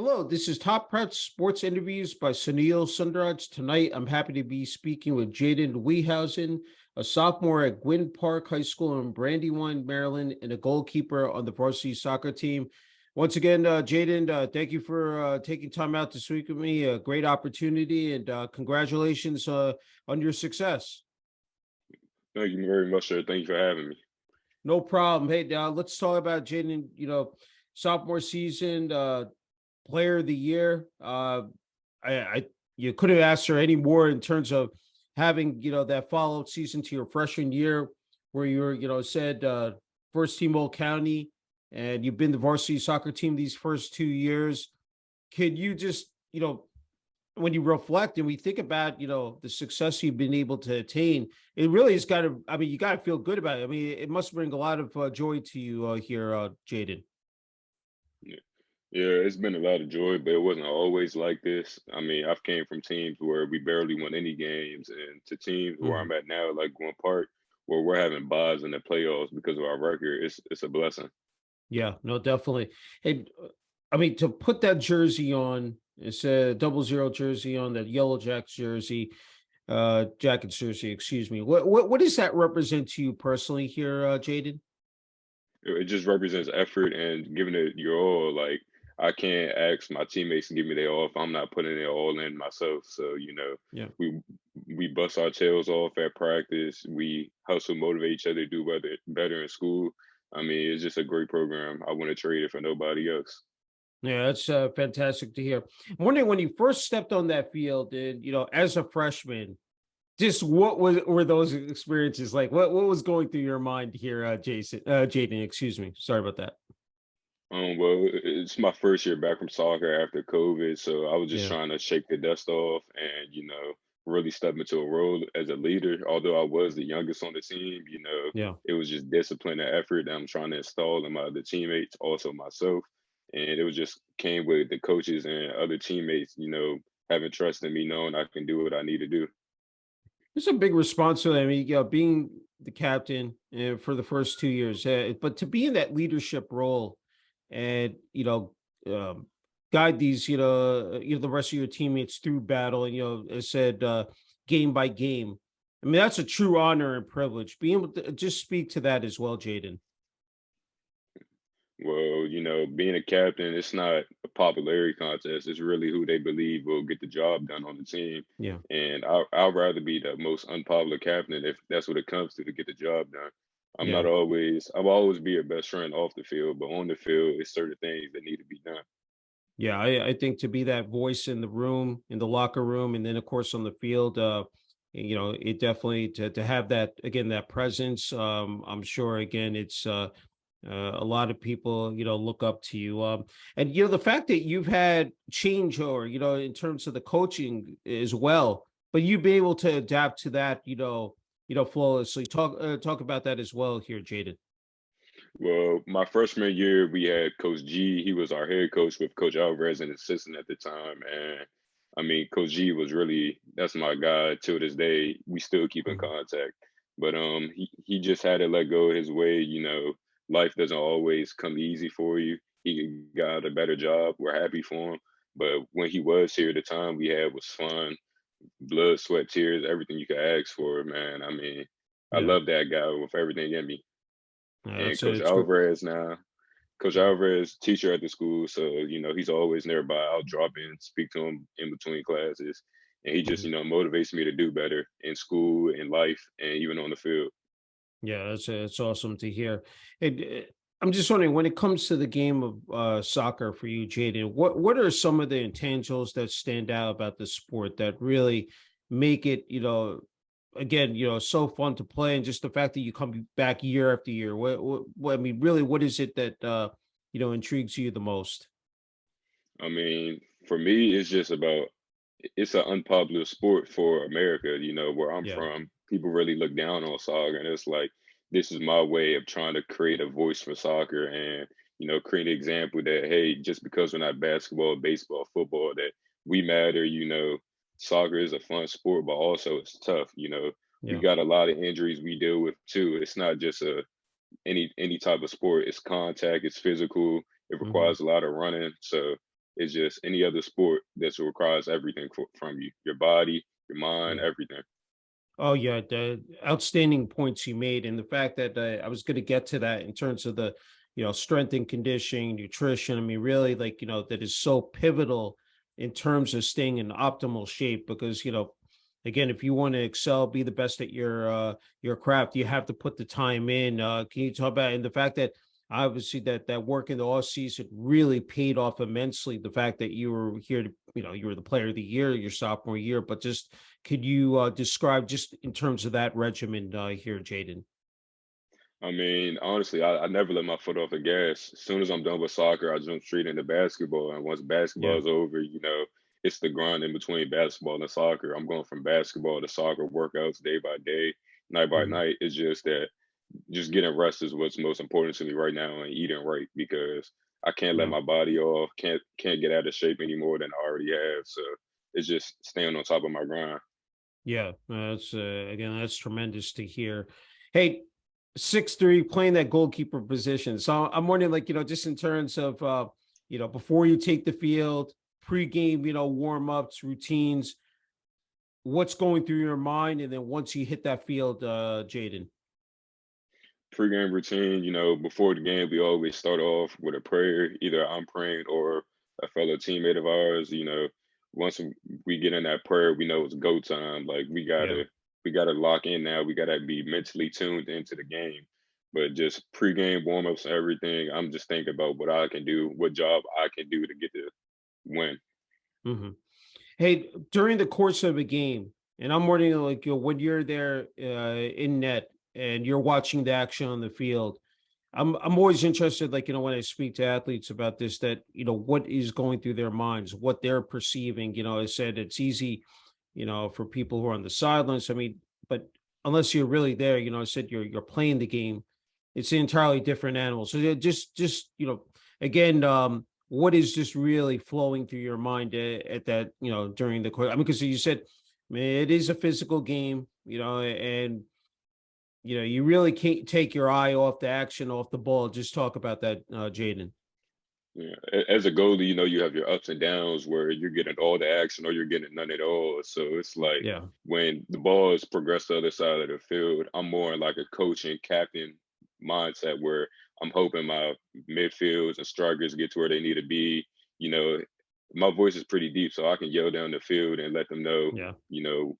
Hello, this is Top Prep Sports Interviews by Sunil. Tonight, I'm happy to be speaking with Jaden Wehausen, a sophomore at Gwynn Park High School in Brandywine, Maryland, and a goalkeeper on the varsity soccer team. Once again, Jaden, thank you for taking time out to speak with me. A great opportunity, and congratulations on your success. Thank you very much, sir. Thank you for having me. No problem. Hey, let's talk about Jaden. Sophomore season. Player of the year. I you couldn't ask for any more in terms of having that follow-up season to your freshman year, where you're said first team Old County, and you've been the varsity soccer team these first 2 years. Could you just when you reflect and we think about the success you've been able to attain, it really has got to. I mean, you got to feel good about it. I mean, it must bring a lot of joy to you here, Jaden. Yeah. Yeah, it's been a lot of joy, but it wasn't always like this. I mean, I've came from teams where we barely won any games, and to teams where I'm at now, like Gwynn Park, where we're having buys in the playoffs because of our record. It's a blessing. Yeah, no, definitely. And I mean, to put that jersey on, it's a 00 jersey on that Yellow Jacks jersey, Jackets jersey, excuse me. What does that represent to you personally here, Jaden? It just represents effort and giving it your all. Like I can't ask my teammates to give me their all if I'm not putting it all in myself. So Yeah. we bust our tails off at practice. We hustle, motivate each other to do better in school. I mean, it's just a great program. I wouldn't trade it for nobody else. Yeah, that's fantastic to hear. I'm wondering when you first stepped on that field and, as a freshman, just were those experiences like? What was going through your mind here, Jaden, excuse me. Sorry about that. Well, it's my first year back from soccer after COVID, so I was just Yeah. trying to shake the dust off and, really step into a role as a leader. Although I was the youngest on the team, Yeah. it was just discipline and effort that I'm trying to install in my other teammates, also myself. And it was just came with the coaches and other teammates, having trust in me, knowing I can do what I need to do. It's a big responsibility. I mean, being the captain for the first 2 years, but to be in that leadership role and um, guide these the rest of your teammates through battle, and as said, game by game. I mean, that's a true honor and privilege. Being able to just speak to that as well, Jaden. Well, being a captain, it's not a popularity contest. It's really who they believe will get the job done on the team. Yeah, And I'd rather be the most unpopular captain if that's what it comes to get the job done. yeah. I'll always be your best friend off the field, but on the field, it's certain things that need to be done. Yeah, I think to be that voice in the room, in the locker room, and then of course on the field, it definitely to have that again, that presence. I'm sure again, it's a lot of people, look up to you. And the fact that you've had change or in terms of the coaching as well, but you've been able to adapt to that, flawlessly. Talk about that as well here, Jaden. Well, my freshman year, we had Coach G. He was our head coach with Coach Alvarez an assistant at the time. And I mean, Coach G was that's my guy till this day. We still keep in Mhm. contact. But he just had to let go of his way. Life doesn't always come easy for you. He got a better job. We're happy for him. But when he was here, the time we had was fun, blood, sweat, tears, everything you could ask for, man. I mean, I Yeah, love that guy with everything in me. And it's it's great. Coach Yeah. Alvarez, teacher at the school, so he's always nearby. I'll drop in, speak to him in between classes, and he just Mhm. motivates me to do better in school, in life, and even on the field. Yeah, that's awesome to hear. I'm just wondering when it comes to the game of soccer for you, Jaden, what are some of the intangibles that stand out about the sport that really make it, again, so fun to play, and just the fact that you come back year after year. What I mean, really, what is it that intrigues you the most? I mean, for me, it's just about it's an unpopular sport for America. Where I'm Yeah. from, people really look down on soccer, and it's like this is my way of trying to create a voice for soccer and create an example that hey, just because we're not basketball, baseball, football, that we matter. Soccer is a fun sport, but also it's tough. We Yeah. got a lot of injuries we deal with too. It's not just any type of sport. It's contact. It's physical. It Hmm. requires a lot of running. So It's just any other sport that requires everything from you, your body, your mind, Yeah. everything. Oh yeah, the outstanding points you made, and the fact that I was going to get to that in terms of the, strength and conditioning, nutrition. I mean, really, like that is so pivotal in terms of staying in optimal shape because again, if you want to excel, be the best at your craft, you have to put the time in. Can you talk about and the fact that obviously that work in the off season really paid off immensely? The fact that you were here to, you were the player of the year your sophomore year, but just could you describe just in terms of that regimen here, Jaden? I mean, honestly, I never let my foot off the gas. As soon as I'm done with soccer, I jump straight into basketball. And once basketball Yeah. is over, it's the grind in between basketball and soccer. I'm going from basketball to soccer workouts day by day, night by Hmm. night. It's just that just getting rest is what's most important to me right now and eating right because I can't let Yeah. my body off, can't get out of shape any more than I already have. So it's just staying on top of my grind. Yeah. That's again, that's tremendous to hear. Hey, 6'3", playing that goalkeeper position. So I'm wondering, like, just in terms of before you take the field, pregame, warm-ups, routines, what's going through your mind, and then once you hit that field, Jaden. Pre-game routine, before the game, we always start off with a prayer. Either I'm praying or a fellow teammate of ours. Once we get in that prayer, we know it's go time. Like Yeah. we gotta lock in now. We gotta be mentally tuned into the game. But just pre-game warm-ups and everything, I'm just thinking about what I can do, what job I can do to get the win. Hmm. Hey, during the course of a game, and I'm wondering, like, when you're there in net and you're watching the action on the field, I'm always interested, like, when I speak to athletes about this, that, what is going through their minds, what they're perceiving. I said it's easy, for people who are on the sidelines. I mean, but unless you're really there, I said you're playing the game, it's an entirely different animal. So yeah, just again, what is just really flowing through your mind at that, during the course? I mean, because you said, man, it is a physical game, and you really can't take your eye off the action, off the ball. Just talk about that, Jaden. Yeah, as a goalie, you have your ups and downs where you're getting all the action or you're getting none at all. So it's like Yeah. when the ball is progressed to the other side of the field, I'm more in like a coaching captain mindset where I'm hoping my midfields and strikers get to where they need to be. You know, my voice is pretty deep, so I can yell down the field and let them know, Yeah.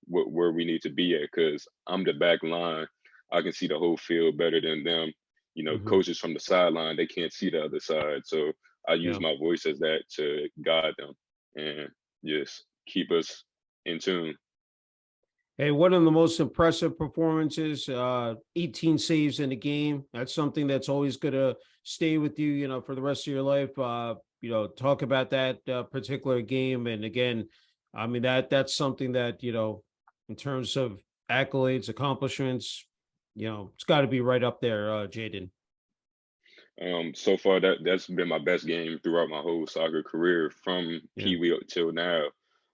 where we need to be at. Because I'm the back line, I can see the whole field better than them. Hmm. Coaches from the sideline, they can't see the other side. So I use Yeah. my voice as that to guide them and just keep us in tune. Hey, one of the most impressive performances, 18 saves in a game. That's something that's always going to stay with you, for the rest of your life. Talk about that particular game. And again, I mean, that's something that, in terms of accolades, accomplishments, it's got to be right up there, Jaden. So far, that's been my best game throughout my whole soccer career from Yeah. Pee Wee till now.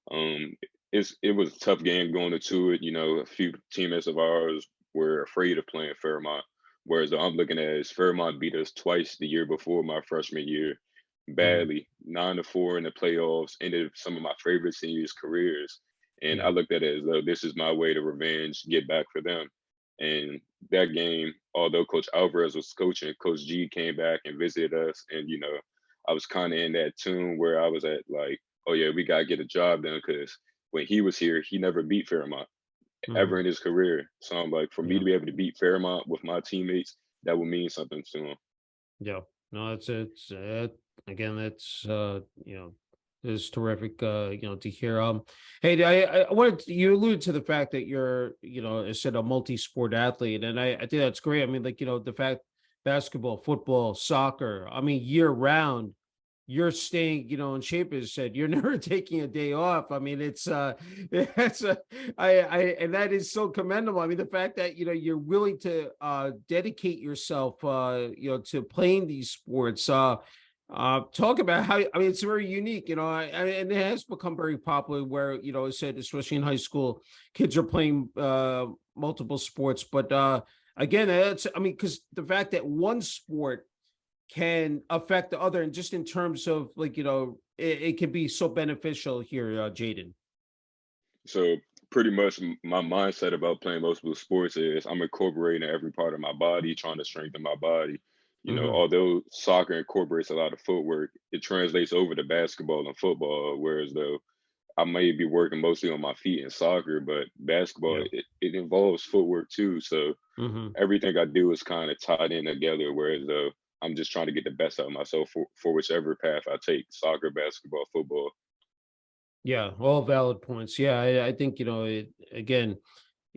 Um, it was a tough game going into it. A few teammates of ours were afraid of playing Fairmont, whereas I'm looking at is Fairmont beat us twice the year before my freshman year, Hmm. badly, 9-4 in the playoffs, ended some of my favorite seniors' careers, and I Yeah. looked at it as though this is my way to revenge, get back for them. And that game, although Coach Alvarez was coaching, Coach G came back and visited us. And, I was kind of in that tune where I was at like, oh, yeah, we got to get a job done because when he was here, he never beat Fairmont Hmm. ever in his career. So I'm like, for me Yeah. to be able to beat Fairmont with my teammates, that would mean something to him. Yeah. No, that's it. Again, that's is terrific to hear. Hey, I wanted you alluded to the fact that you're, I said a multi-sport athlete, and I think that's great. I mean, like, the fact basketball, football, soccer, I mean, year round, you're staying, in shape, as said, you're never taking a day off. I mean, it's it's and that is so commendable. I mean, the fact that you're willing to dedicate yourself to playing these sports. Talk about how, I mean, it's very unique, and it has become very popular where, I said, especially in high school, kids are playing multiple sports. But again, that's, I mean, because the fact that one sport can affect the other, and just in terms of like, it can be so beneficial here, Jaden. So pretty much my mindset about playing multiple sports is I'm incorporating every part of my body, trying to strengthen my body. Hmm. Although soccer incorporates a lot of footwork, it translates over to basketball and football. Whereas though I may be working mostly on my feet in soccer, but basketball Yeah. it involves footwork too. So Hmm. everything I do is kind of tied in together. Whereas though I'm just trying to get the best out of myself for whichever path I take, soccer, basketball, football. Yeah, all valid points. Yeah, I think it again.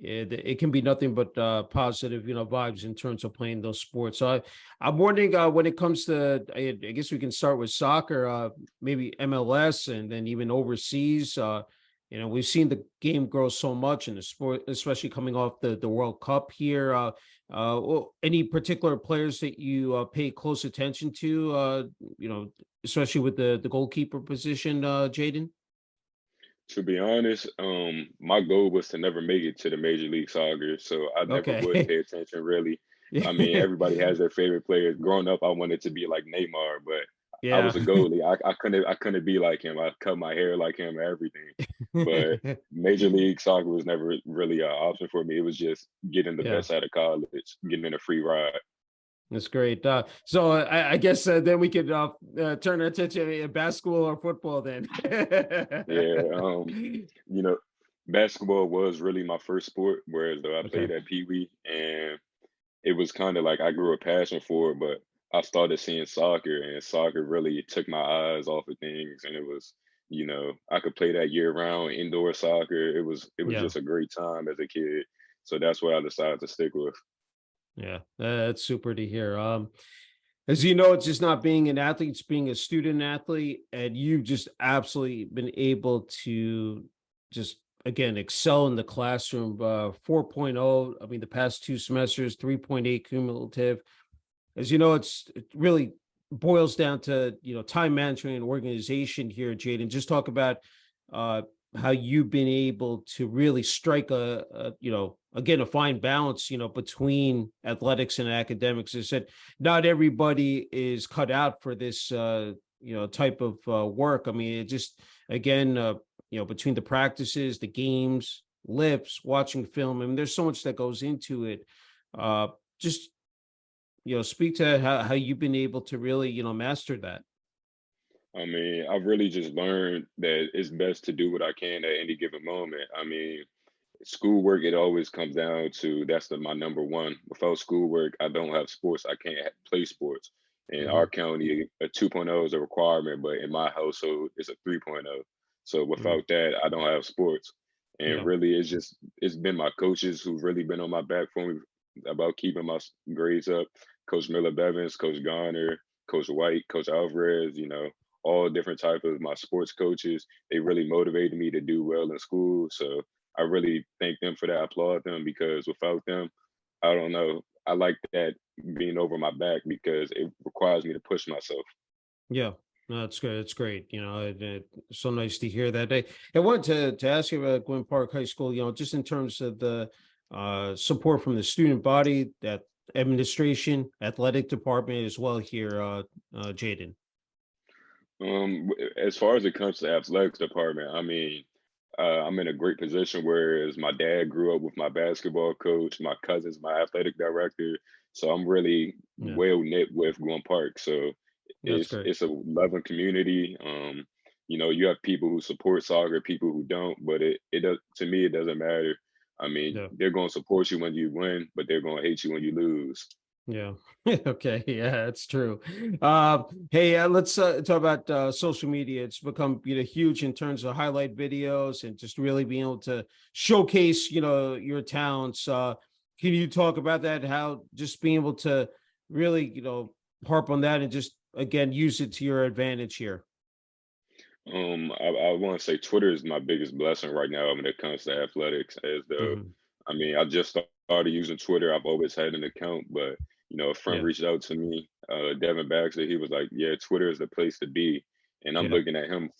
It can be nothing but positive, vibes in terms of playing those sports. So I'm wondering when it comes to, I guess we can start with soccer, maybe MLS, and then even overseas. We've seen the game grow so much in the sport, especially coming off the World Cup here. Any particular players that you pay close attention to? Especially with the goalkeeper position, Jaden. To be honest, my goal was to never make it to the Major League Soccer, so I never would Okay. pay attention really. I mean, everybody has their favorite players. Growing up, I wanted to be like Neymar, but I Yeah. was a goalie. I couldn't be like him. I cut my hair like him and everything. But Major League Soccer was never really an option for me. It was just getting the Yeah. best out of college, getting a free ride. That's great. So I guess then we could turn our attention to basketball or football then. Yeah, you know, basketball was really my first sport, whereas though I Okay. played at Pee Wee and it was kind of like I grew a passion for it, but I started seeing soccer, and soccer really took my eyes off of things. And it was, I could play that year round indoor soccer. It was Yeah. just a great time as a kid. So that's what I decided to stick with. Yeah. That's super to hear. As you know, it's just not being an athlete, it's being a student athlete, and you've just absolutely been able to just again excel in the classroom. 4.0, I mean, the past two semesters, 3.8 cumulative. As you know, it really boils down to time management and organization here, Jaden. Just talk about uh, how you've been able to really strike again a fine balance between athletics and academics. As I said, not everybody is cut out for this type of work. I mean, it just again between the practices, the games, lips, watching film. I mean, there's so much that goes into it. Just speak to how you've been able to really, master that. I mean, I've really just learned that it's best to do what I can at any given moment. I mean, schoolwork, it always comes down to my number one. Without schoolwork, I don't have sports. I can't play sports. In our Hmm. county, a 2.0 is a requirement, but in my household, it's a 3.0. So Hmm. without that, I don't have sports. And Yeah. really, it's been my coaches who've really been on my back for me about keeping my grades up. Coach Miller Bevins, Coach Garner, Coach White, Coach Alvarez, all different type of my sports coaches. They really motivated me to do well in school. So I really thank them for that. I applaud them because without them, I don't know. I like that being over my back because it requires me to push myself. Yeah. No, that's good. It's great. It's so nice to hear that. I wanted to ask you about Gwynn Park High School, just in terms of the support from the student body, that administration, athletic department as well here, Jaden. As far as it comes to the athletics department, I mean, I'm in a great position. Whereas my dad grew up with my basketball coach, my cousin's my athletic director, so I'm really Yeah, well knit with Glen Park. So that's it's great. it's a loving community. You have people who support soccer, people who don't, but it does to me it doesn't matter. I mean, Yeah. they're going to support you when you win, but they're going to hate you when you lose. Yeah. Okay. Yeah, that's true. Hey, let's talk about social media. It's become huge in terms of highlight videos and just really being able to showcase your talents. Can you talk about that? How just being able to really harp on that and just again use it to your advantage here. I want to say Twitter is my biggest blessing right now when it comes to athletics. As though, Hmm. I mean, I just started using Twitter. I've always had an account, but a friend Yeah. reached out to me, Devin Baxter. He was like, "Yeah, Twitter is the place to be." And I'm Yeah. looking at him,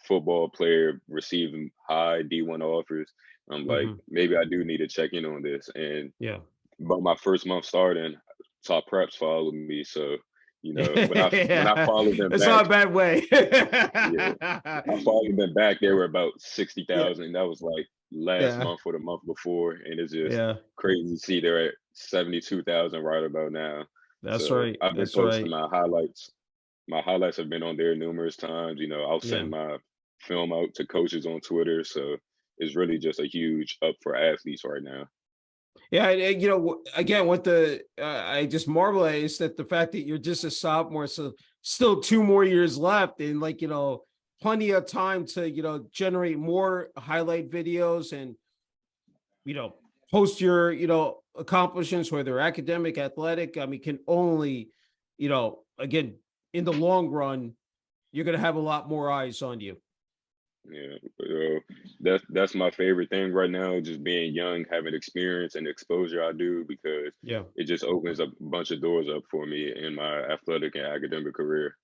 football player, receiving high D1 offers. I'm like, Hmm. maybe I do need to check in on this. And Yeah. about my first month starting, top preps followed me, so When I Yeah, followed them it's back, not a bad way. yeah, I followed them back. They were about sixty Yeah, thousand. That was like last yeah, month or the month before, and it's just yeah. crazy to see they're at 72,000 right about now. That's So right. I've been That's posting right. my highlights. My highlights have been on there numerous times. I'll Yeah. send my film out to coaches on Twitter. So it's really just a huge up for athletes right now. Yeah, again, what I just marvel at is that the fact that you're just a sophomore, so still 2 more years left, and plenty of time to generate more highlight videos and you know post your accomplishments, whether academic, athletic. I mean, can only again in the long run, you're going to have a lot more eyes on you. Yeah, that's my favorite thing right now, just being young, having experience and exposure I do because Yeah. it just opens up a bunch of doors up for me in my athletic and academic career.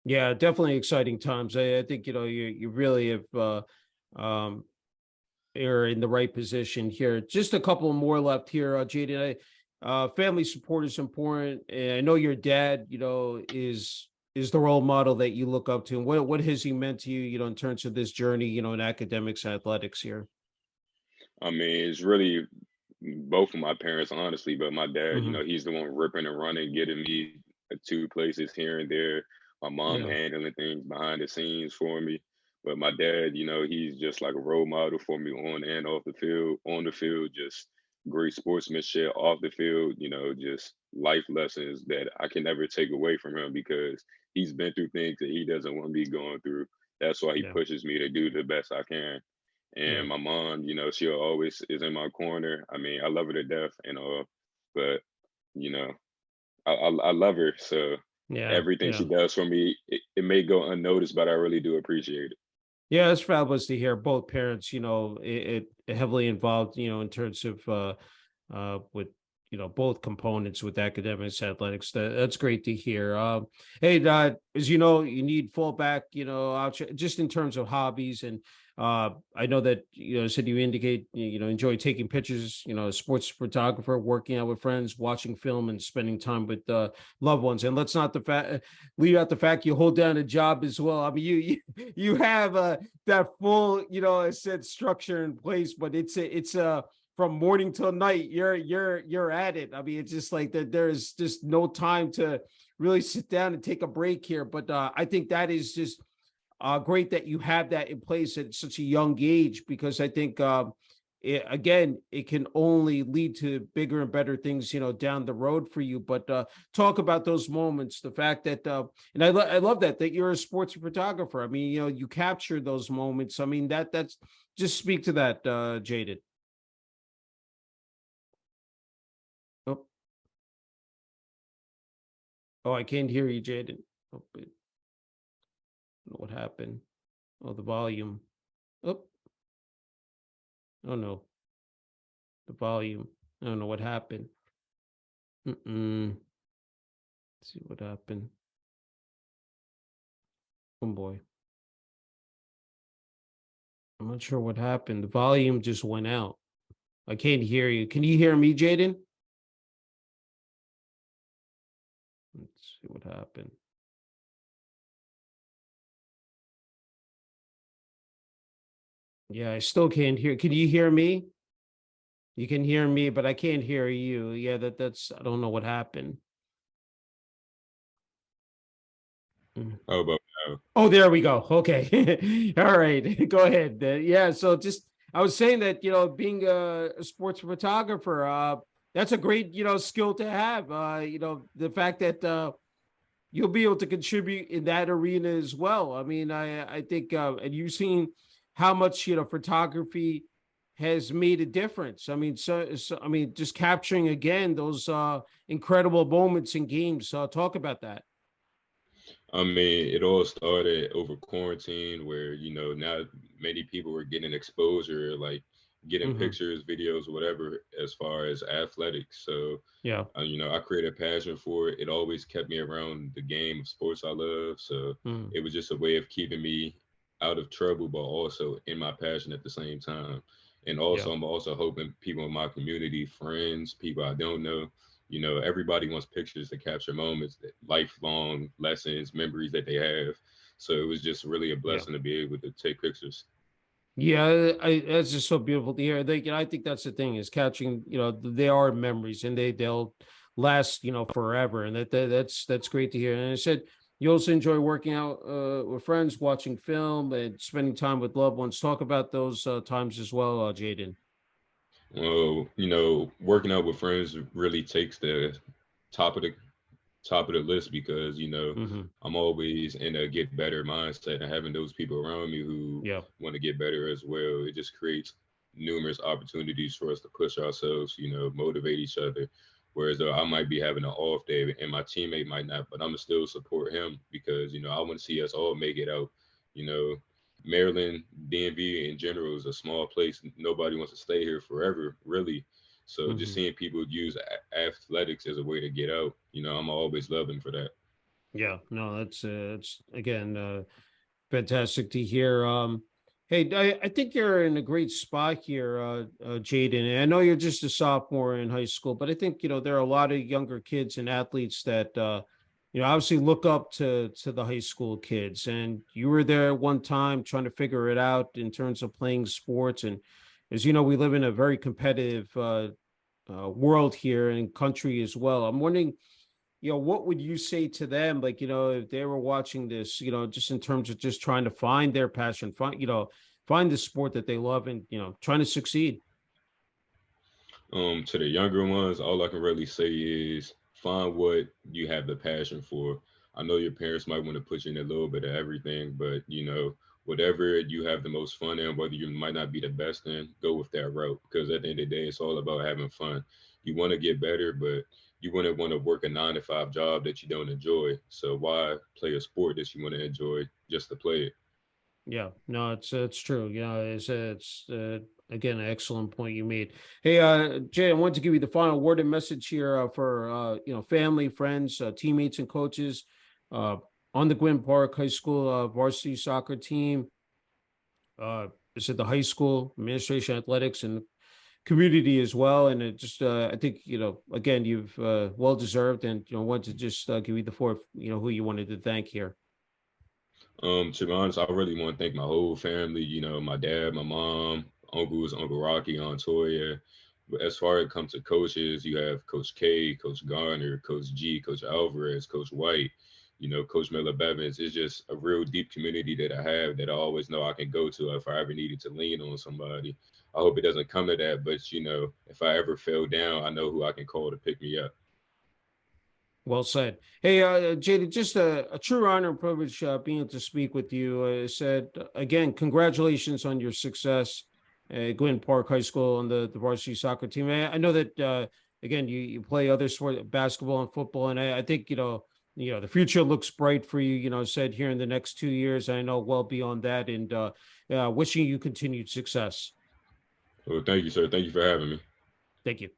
Yeah, definitely exciting times. I think you really have um are in the right position here. Just a couple more left here, Jaden. Family support is important, and I know your dad, is the role model that you look up to. And what has he meant to you, in terms of this journey, in academics, athletics here? I mean, it's really both of my parents, honestly, but my dad, Hmm. he's the one ripping and running, getting me to places here and there. My mom Yeah, handling things behind the scenes for me. But my dad, he's just like a role model for me on and off the field. On the field, just great sportsmanship. Off the field, just life lessons that I can never take away from him because he's been through things that he doesn't want me going through. That's why he yeah, pushes me to do the best I can. yeah, And my mom, she'll always is in my corner. I mean, I love her to death and all, but you know, I love her. So yeah, everything yeah. she does for me, it may go unnoticed, but I really do appreciate it. Yeah, it's fabulous to hear both parents, it heavily involved, in terms of with both components with academics, athletics. That's great to hear. Hey, as you know, you need fallback, just in terms of hobbies, and I know that said you indicate enjoy taking pictures, sports photographer, working out with friends, watching film, and spending time with loved ones. And let's not leave out the fact you hold down a job as well. I mean, you have that full I said structure in place, but it's from morning till night you're at it. I mean, it's just like that there's just no time to really sit down and take a break here. But I think that is just great that you have that in place at such a young age, because I think again it can only lead to bigger and better things down the road for you. But talk about those moments, the fact that and I love that you're a sports photographer. I mean, you capture those moments. I mean, that's just speak to that, Jaded. Oh, oh, I can't hear you, Jaden. Oh, what happened? Oh, the volume. Oh, oh no, the volume. I don't know what happened. Mm-mm. Let's see what happened. Oh boy, I'm not sure what happened. The volume just went out. I can't hear you. Can you hear me, Jaden? Let's see what happened. Yeah, I still can't hear. Can you hear me? You can hear me, but I can't hear you. Yeah, that's I don't know what happened. Mm. How about now? Oh, there we go. Okay. All right. Go ahead. Yeah. So just, I was saying that, being a sports photographer, that's a great, skill to have. The fact that you'll be able to contribute in that arena as well. I mean, I think, and you've seen how much, photography has made a difference. I mean, I mean, just capturing again those incredible moments in games. Talk about that. I mean, it all started over quarantine where, now many people were getting exposure, like getting Hmm. pictures, videos, whatever, as far as athletics. So, Yeah. I created a passion for it. It always kept me around the game of sports I love. So Mm. it was just a way of keeping me out of trouble, but also in my passion at the same time. And Yeah. also, I'm also hoping people in my community, friends, people I don't know, everybody wants pictures to capture moments, that lifelong lessons, memories that they have. So it was just really a Yeah. blessing to be able to take pictures. Yeah, that's just so beautiful to hear. I think that's the thing is catching, they are memories and they'll last, forever. And that's great to hear. And I said you also enjoy working out with friends, watching film, and spending time with loved ones. Talk about those times as well, Jaden. Well, working out with friends really takes the top of the top of the list because Hmm. I'm always in a get better mindset, and having those people around me who Yeah. want to get better as well, it just creates numerous opportunities for us to push ourselves, motivate each other. Whereas though I might be having an off day and my teammate might not, but I'm gonna still support him because I want to see us all make it out. You know, Maryland, DMV in general is a small place. Nobody wants to stay here forever, really. So just Hmm. seeing people use athletics as a way to get out, I'm always loving for that. Yeah. No, that's it's again fantastic to hear. Hey, I think you're in a great spot here, Jaden. And I know you're just a sophomore in high school, but I think there are a lot of younger kids and athletes that obviously look up to the high school kids. And you were there one time trying to figure it out in terms of playing sports. And as you know, we live in a very competitive world here and country as well. I'm wondering what would you say to them? Like, if they were watching this, just in terms of just trying to find their passion, find the sport that they love and, trying to succeed. To the younger ones, all I can really say is find what you have the passion for. I know your parents might want to put you in a little bit of everything, but whatever you have the most fun in, whether you might not be the best in, go with that route. Because at the end of the day, it's all about having fun. You want to get better, but you wouldn't want to work a 9 to 5 job that you don't enjoy. So why play a sport that you want to enjoy just to play it? Yeah, no, it's true. It's again an excellent point you made. Hey, Jay, I want to give you the final word and message here for family, friends, teammates, and coaches uh, on the Gwynn Park High School varsity soccer team. Is at the high school administration, athletics, and community as well. And it just, I think, again, you've well deserved, and want to just give you the fourth, who you wanted to thank here. To be honest, I really want to thank my whole family, my dad, my mom, uncles, Uncle Rocky, Aunt Toya. But as far as it comes to coaches, you have Coach K, Coach Garner, Coach G, Coach Alvarez, Coach White, Coach Miller Bevins. It's just a real deep community that I have that I always know I can go to if I ever needed to lean on somebody. I hope it doesn't come to that, but if I ever fell down, I know who I can call to pick me up. Well said. Hey, Jada, just a true honor and privilege being able to speak with you. Said again, congratulations on your success at Gwynn Park High School on the varsity soccer team. I know that again you play other sport, basketball and football, and I think the future looks bright for you. Said here in the next 2 years. I know well beyond that, and wishing you continued success. Well, thank you, sir. Thank you for having me. Thank you.